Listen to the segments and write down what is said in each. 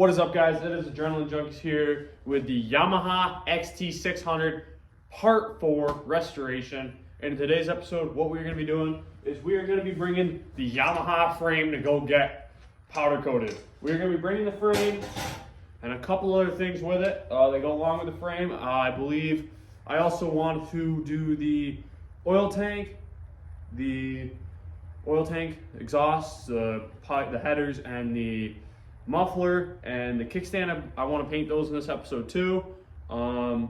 What is up, guys? It is Adrenaline Junkies here with the Yamaha XT600 Part 4 restoration. And in today's episode, what we're going to be doing is we are going to be bringing the Yamaha frame to go get powder coated. We're going to be bringing the frame and a couple other things with it. They go along with the frame. I believe I also want to do the oil tank exhaust, the headers, and the muffler and the kickstand. I want to paint those in this episode too. So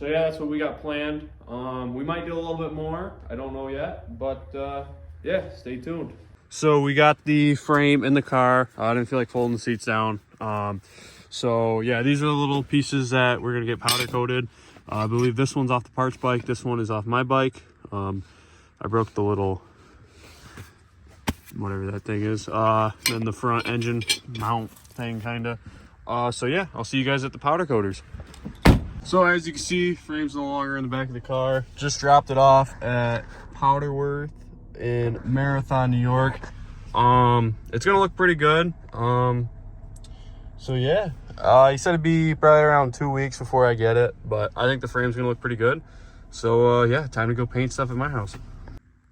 yeah, that's what we got planned. We might do a little bit more. I don't know yet, but yeah, stay tuned. So we got the frame in the car. I didn't feel like folding the seats down. So yeah, these are the little pieces that we're gonna get powder coated. I believe this one's off the parts bike. This one is off my bike. I broke the little, whatever that thing is, then the front engine mount thing kinda. So yeah, I'll see you guys at the powder coaters. So as you can see, frame's no longer in the back of the car. Just dropped it off at Powderworth in Marathon, New York. It's gonna look pretty good. So yeah, he said it'd be probably around 2 weeks before I get it, but I think the frame's gonna look pretty good. So yeah, time to go paint stuff at my house.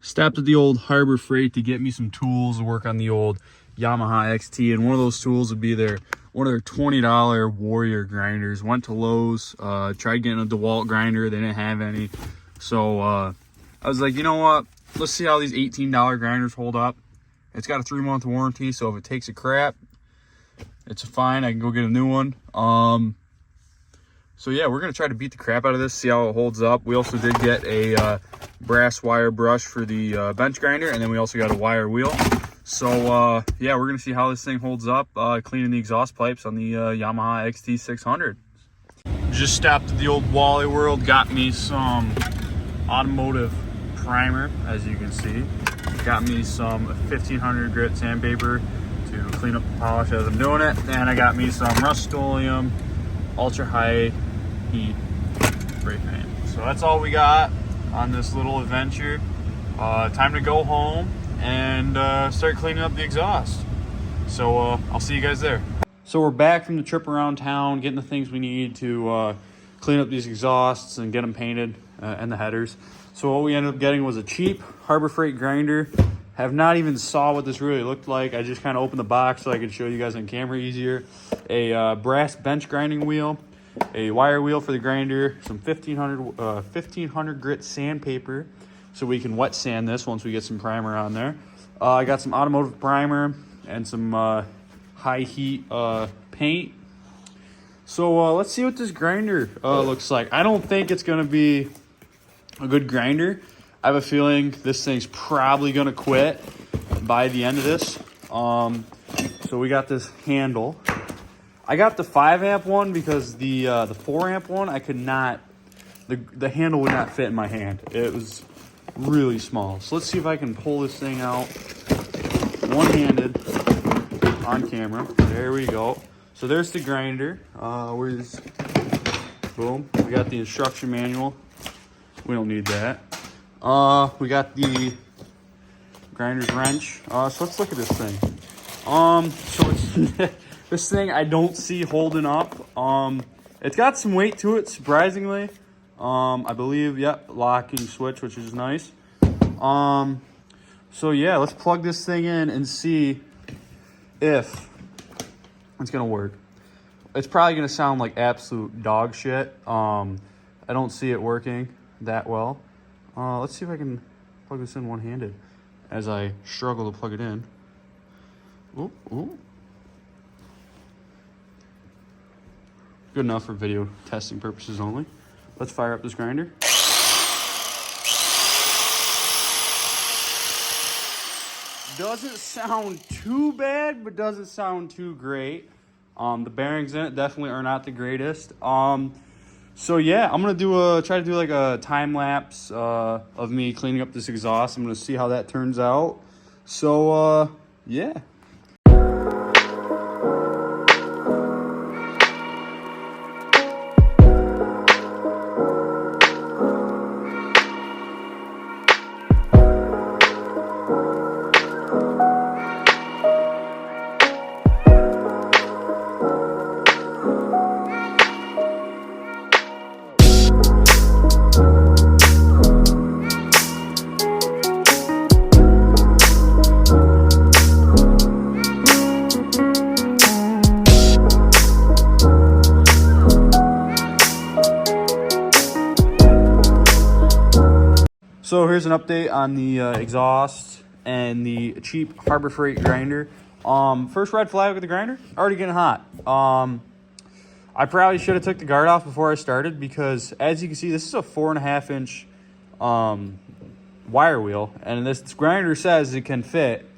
Stopped at the old Harbor Freight to get me some tools to work on the old Yamaha XT, and one of those tools would be one of their $20 Warrior grinders. Went to Lowe's, tried getting a DeWalt grinder, they didn't have any. So I was like, you know what, let's see how these $18 grinders hold up. It's got a 3-month warranty, so if it takes a crap, it's fine, I can go get a new one. So yeah, we're gonna try to beat the crap out of this, see how it holds up. We also did get a brass wire brush for the bench grinder, and then we also got a wire wheel. So yeah, we're gonna see how this thing holds up, cleaning the exhaust pipes on the Yamaha XT600. Just stopped at the old Wally World, got me some automotive primer, as you can see. Got me some 1500 grit sandpaper to clean up the polish as I'm doing it. And I got me some Rust-Oleum ultra high heat spray paint. So that's all we got on this little adventure. Time to go home and start cleaning up the exhaust. So I'll see you guys there. So we're back from the trip around town, getting the things we need to clean up these exhausts and get them painted, and the headers. So what we ended up getting was a cheap Harbor Freight grinder. Have not even saw what this really looked like. I just kind of opened the box so I could show you guys on camera easier. A brass bench grinding wheel, a wire wheel for the grinder, some 1500 grit sandpaper so we can wet sand this once we get some primer on there. I got some automotive primer and some high heat paint. So let's see what this grinder looks like. I don't think it's gonna be a good grinder. I have a feeling this thing's probably gonna quit by the end of this. So we got this handle. I got the 5-amp one because the 4-amp one, I could not, the handle would not fit in my hand. It was really small. So let's see if I can pull this thing out one-handed on camera. There we go. So there's the grinder. Boom. We got the instruction manual. We don't need that. We got the grinder's wrench. So let's look at this thing. So it's this thing I don't see holding up. It's got some weight to it, surprisingly. I believe, yep, locking switch, which is nice. So yeah, let's plug this thing in and see if it's gonna work. It's probably gonna sound like absolute dog shit. I don't see it working that well. Let's see if I can plug this in one-handed as I struggle to plug it in. Ooh, ooh. Good enough for video testing purposes only. Let's fire up this grinder. Doesn't sound too bad, but doesn't sound too great. The bearings in it definitely are not the greatest. So yeah, I'm gonna try to do like a time lapse of me cleaning up this exhaust. I'm gonna see how that turns out. So yeah. here's an update on the exhaust and the cheap Harbor Freight grinder. First red flag with the grinder, already getting hot. I probably should have took the guard off before I started because, as you can see, this is a 4.5 inch wire wheel, and this grinder says it can fit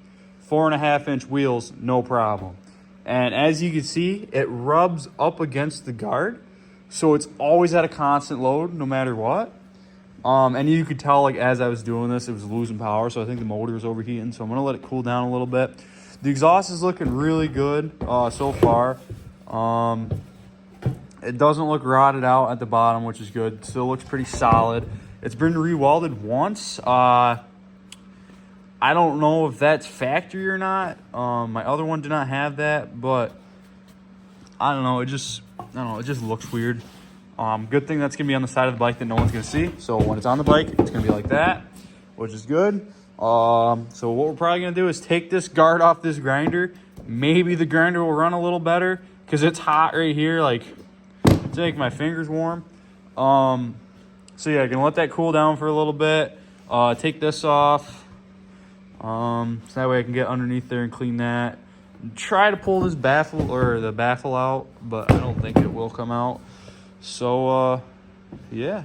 4.5 inch wheels, no problem. And as you can see, it rubs up against the guard, so it's always at a constant load no matter what. And you could tell, like, as I was doing this, it was losing power, so I think the motor was overheating, so I'm gonna let it cool down a little bit. The exhaust is looking really good so far. It doesn't look rotted out at the bottom, which is good. Still looks pretty solid. It's been re-welded once. I don't know if that's factory or not. My other one did not have that, but I don't know. It just looks weird. Good thing that's gonna be on the side of the bike that no one's gonna see. So when it's on the bike, it's gonna be like that, which is good. So what we're probably gonna do is take this guard off this grinder. Maybe the grinder will run a little better because it's hot right here, like to make my fingers warm. So yeah, gonna let that cool down for a little bit. Take this off. So that way I can get underneath there and clean that. Try to pull this baffle or the baffle out, but I don't think it will come out. So yeah.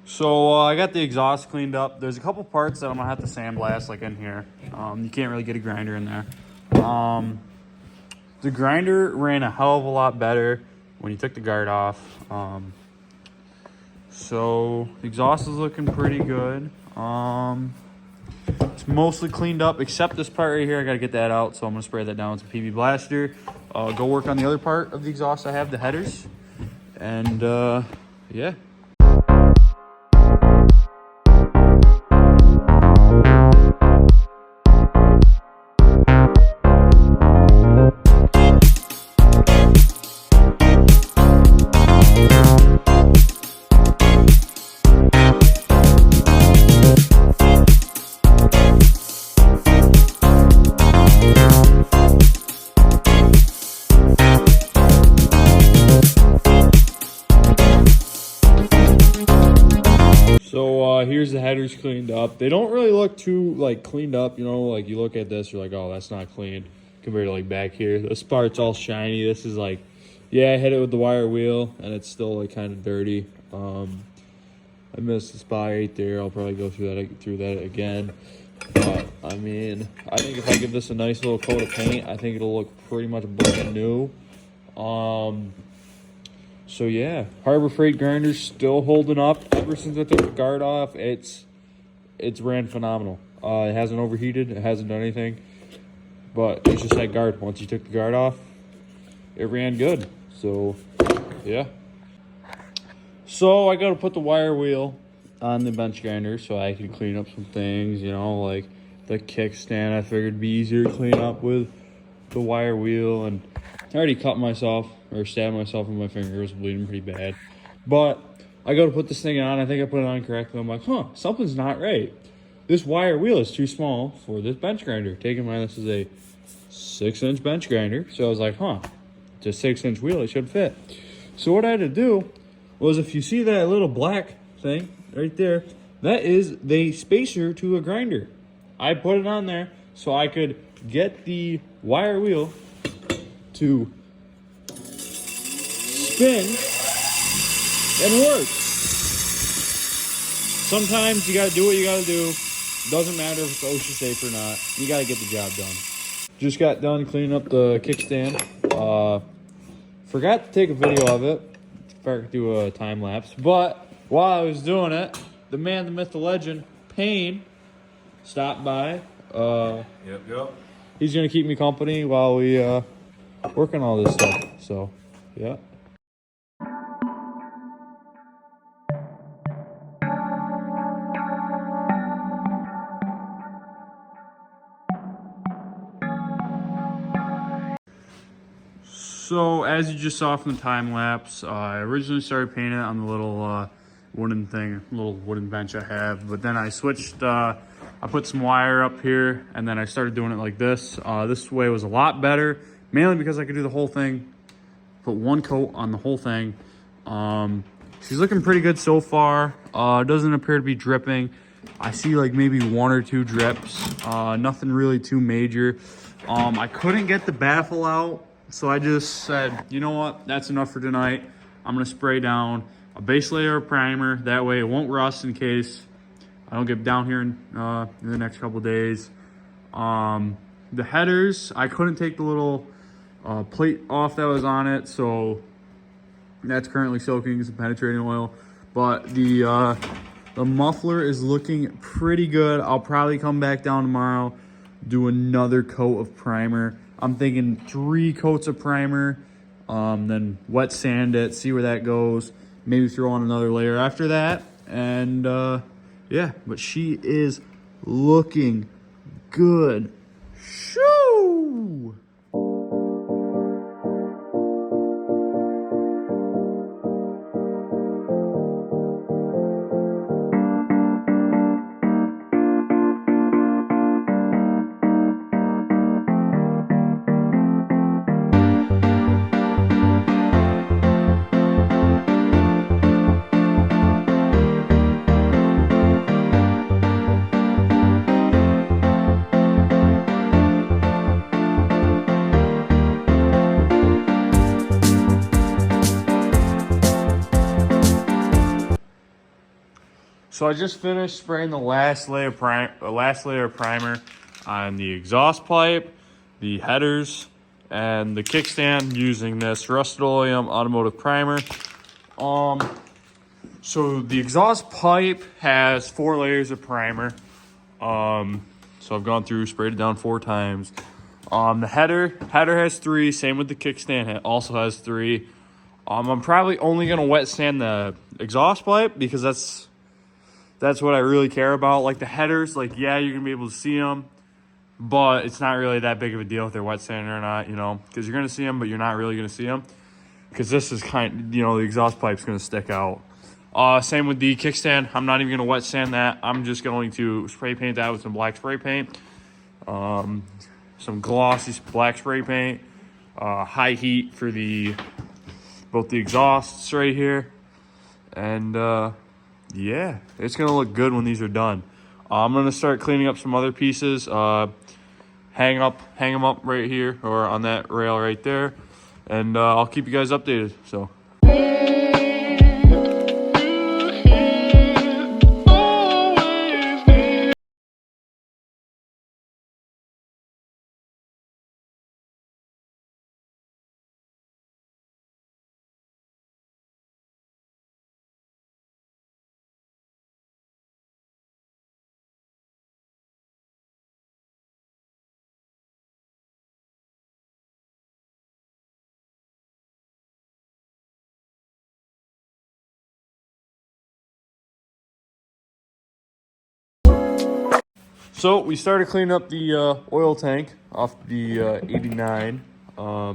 So I got the exhaust cleaned up. There's a couple parts that I'm gonna have to sandblast, like in here. You can't really get a grinder in there. The grinder ran a hell of a lot better when you took the guard off. So the exhaust is looking pretty good. It's mostly cleaned up except this part right here. I gotta get that out, so I'm gonna spray that down with some PB Blaster. Go work on the other part of the exhaust I have, the headers. And yeah. So here's the headers cleaned up. They don't really look too like cleaned up, you know, like you look at this, you're like, oh, that's not clean compared to like back here. This part's all shiny. This is like, yeah, I hit it with the wire wheel and it's still like kind of dirty. I missed the spot right there. I'll probably go through that again. But I mean, I think if I give this a nice little coat of paint, I think it'll look pretty much brand new. So yeah, Harbor Freight grinder's still holding up. Ever since I took the guard off, it's ran phenomenal. It hasn't overheated, it hasn't done anything, but it's just that guard. Once you took the guard off, it ran good. So yeah. So I gotta put the wire wheel on the bench grinder so I can clean up some things, you know, like the kickstand. I figured it'd be easier to clean up with the wire wheel, and I already cut myself or stabbed myself in my finger. It was bleeding pretty bad. But I go to put this thing on. I think I put it on correctly. I'm like, huh, something's not right. This wire wheel is too small for this bench grinder. Take in mind, this is a 6-inch bench grinder. So I was like, huh, it's a 6-inch wheel. It should fit. So what I had to do was, if you see that little black thing right there, that is the spacer to a grinder. I put it on there so I could get the wire wheel to spin and work. Sometimes you gotta do what you gotta do. Doesn't matter if it's OSHA safe or not. You gotta get the job done. Just got done cleaning up the kickstand. Forgot to take a video of it. Forgot to do a time lapse. But while I was doing it, the man, the myth, the legend, Payne, stopped by. Yep. He's gonna keep me company while we work on all this stuff. So, yeah. So as you just saw from the time lapse, I originally started painting it on the little little wooden bench I have, but then I switched, I put some wire up here and then I started doing it like this. This way was a lot better, mainly because I could do the whole thing, put one coat on the whole thing. She's looking pretty good so far. Doesn't appear to be dripping. I see like maybe 1 or 2 drips, nothing really too major. I couldn't get the baffle out, so I just said, you know what, that's enough for tonight. I'm gonna spray down a base layer of primer. That way it won't rust in case I don't get down here in the next couple days. The headers, I couldn't take the little plate off that was on it, so that's currently soaking some penetrating oil. But the muffler is looking pretty good. I'll probably come back down tomorrow, do another coat of primer. I'm thinking 3 coats of primer, then wet sand it, see where that goes. Maybe throw on another layer after that. And yeah, but she is looking good. Shoo! So I just finished spraying the last layer of primer on the exhaust pipe, the headers, and the kickstand using this Rust-Oleum automotive primer. So the exhaust pipe has 4 layers of primer. So I've gone through, sprayed it down 4 times. The header has 3. Same with the kickstand, it also has 3. I'm probably only gonna wet sand the exhaust pipe because that's what I really care about. Like the headers, like, yeah, you're gonna be able to see them, but it's not really that big of a deal if they're wet sanded or not, you know, because you're gonna see them, but you're not really gonna see them because this is the exhaust pipe's gonna stick out. Same with the kickstand. I'm not even gonna wet sand that. I'm just going to spray paint that with some black spray paint, some glossy black spray paint, high heat for both the exhausts right here, and yeah, it's gonna look good when these are done. I'm gonna start cleaning up some other pieces. Hang them up right here or on that rail right there, and I'll keep you guys updated. So. So we started cleaning up the oil tank off the 89. I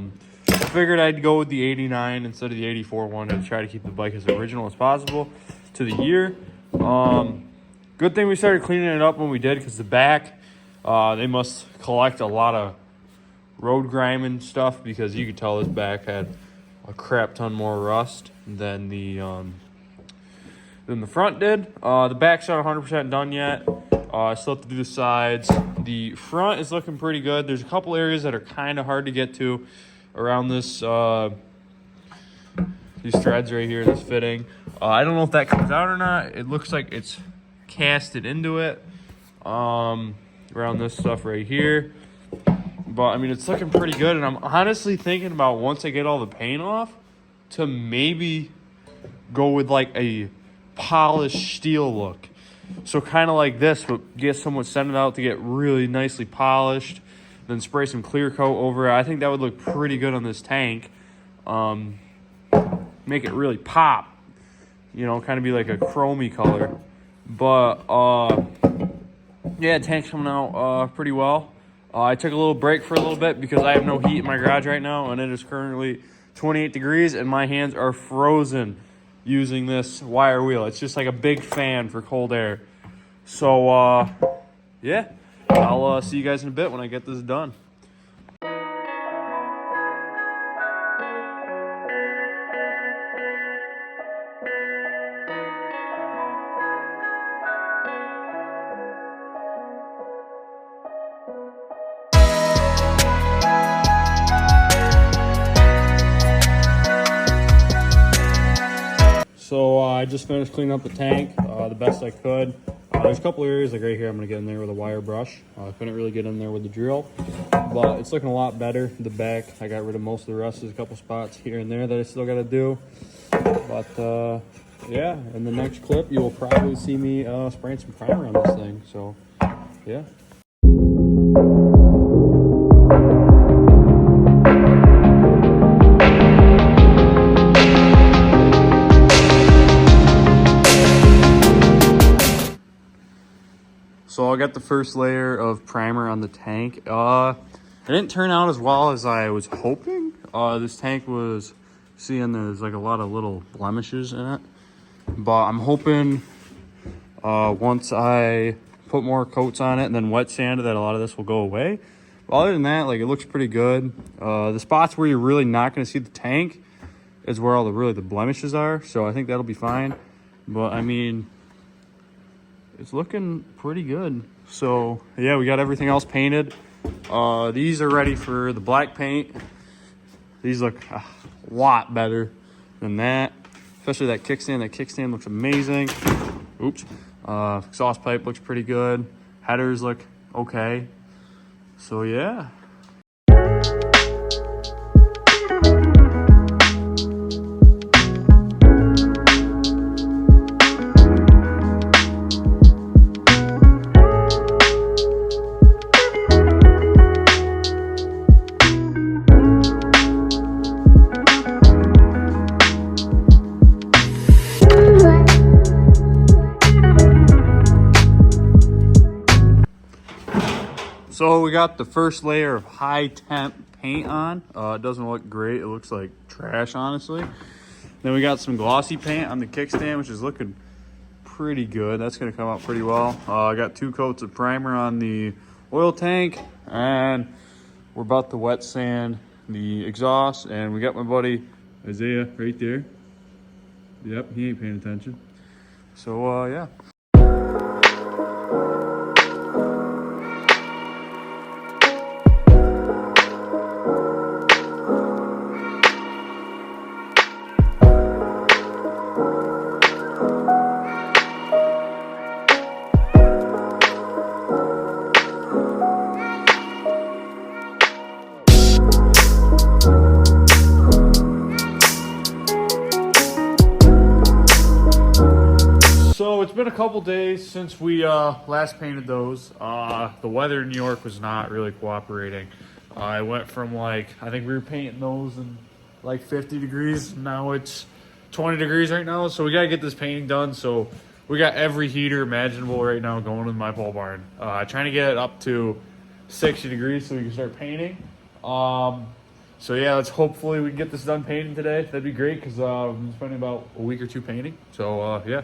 figured I'd go with the 89 instead of the 84 one to try to keep the bike as original as possible to the year. Good thing we started cleaning it up when we did, because the back, they must collect a lot of road grime and stuff, because you could tell this back had a crap ton more rust than the front did. The back's not 100% done yet. I still have to do the sides. The front is looking pretty good. There's a couple areas that are kind of hard to get to around this, these threads right here, this fitting. I don't know if that comes out or not. It looks like it's casted into it around this stuff right here. But, I mean, it's looking pretty good. And I'm honestly thinking about, once I get all the paint off, to maybe go with, like, a polished steel look. So kind of like this, but get someone send it out to get really nicely polished, then spray some clear coat over it. I think that would look pretty good on this tank. Make it really pop, you know, kind of be like a chromey color. But yeah, tank's coming out pretty well. I took a little break for a little bit because I have no heat in my garage right now, and it is currently 28 degrees, and my hands are frozen using this wire wheel. It's just like a big fan for cold air. So, yeah, I'll see you guys in a bit when I get this done. So I just finished cleaning up the tank the best I could. There's a couple areas like right here I'm going to get in there with a wire brush. I couldn't really get in there with the drill, but it's looking a lot better. The back, I got rid of most of the rust. There's a couple spots here and there that I still got to do. But yeah, in the next clip you will probably see me spraying some primer on this thing. So yeah. So I got the first layer of primer on the tank. It didn't turn out as well as I was hoping. This tank was seeing there's like a lot of little blemishes in it. But I'm hoping once I put more coats on it and then wet sand it, that a lot of this will go away. But other than that, like, it looks pretty good. The spots where you're really not going to see the tank is where all the blemishes are. So I think that'll be fine. But I mean, it's looking pretty good. So yeah, we got everything else painted. These are ready for the black paint. These look a lot better than that, especially that kickstand. That kickstand looks amazing. Oops. Exhaust pipe looks pretty good. Headers look okay. So yeah. So we got the first layer of high temp paint on. It doesn't look great. It looks like trash, honestly. Then we got some glossy paint on the kickstand, which is looking pretty good. That's gonna come out pretty well. I got 2 coats of primer on the oil tank, and we're about to wet sand the exhaust. And we got my buddy Isaiah right there. Yep, he ain't paying attention. So yeah. So it's been a couple days since we last painted those. The weather in New York was not really cooperating. I went from, like, I think we were painting those in like 50 degrees. Now it's 20 degrees right now. So we got to get this painting done. So we got every heater imaginable right now going in my pole barn. Trying to get it up to 60 degrees so we can start painting. So yeah, let's hopefully we can get this done painting today. That'd be great because we've been spending about a week or 2 painting. So yeah.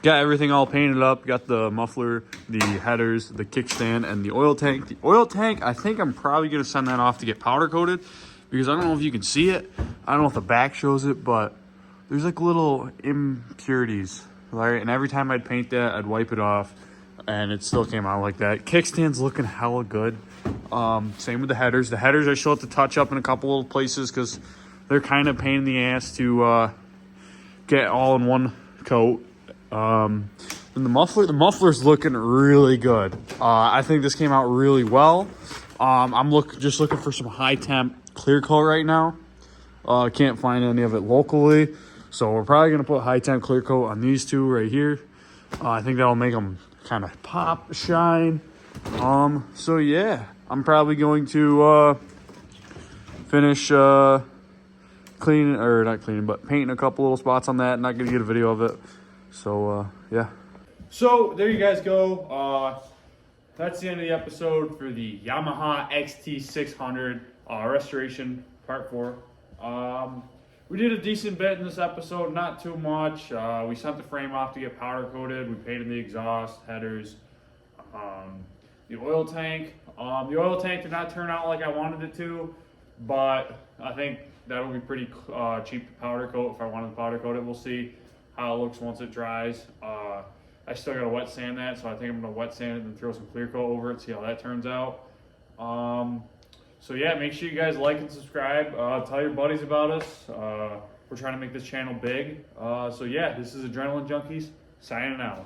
Got everything all painted up. Got the muffler, the headers, the kickstand, and the oil tank. The oil tank, I think I'm probably going to send that off to get powder coated because I don't know if you can see it. I don't know if the back shows it, but there's like little impurities, right? And every time I'd paint that, I'd wipe it off, and it still came out like that. Kickstand's looking hella good. Same with the headers. The headers I still have to touch up in a couple little places because they're kind of pain in the ass to get all in one coat. And the muffler's looking really good. I think this came out really well. I'm just looking for some high temp clear coat right now. Can't find any of it locally. So we're probably going to put high temp clear coat on these two right here. I think that'll make them kind of pop, shine. So yeah, I'm probably going to finish cleaning, or not cleaning, but painting a couple little spots on that. Not going to get a video of it. So yeah. So there you guys go. That's the end of the episode for the Yamaha XT600 restoration part 4. We did a decent bit in this episode, not too much. We sent the frame off to get powder coated. We painted the exhaust, headers, the oil tank. The oil tank did not turn out like I wanted it to, but I think that'll be pretty cheap to powder coat if I wanted to powder coat it. We'll see how it looks once it dries. I still gotta wet sand that, so I think I'm gonna wet sand it and throw some clear coat over it, see how that turns out. So yeah, make sure you guys like and subscribe. Tell your buddies about us. We're trying to make this channel big. So yeah, this is Adrenaline Junkies signing out.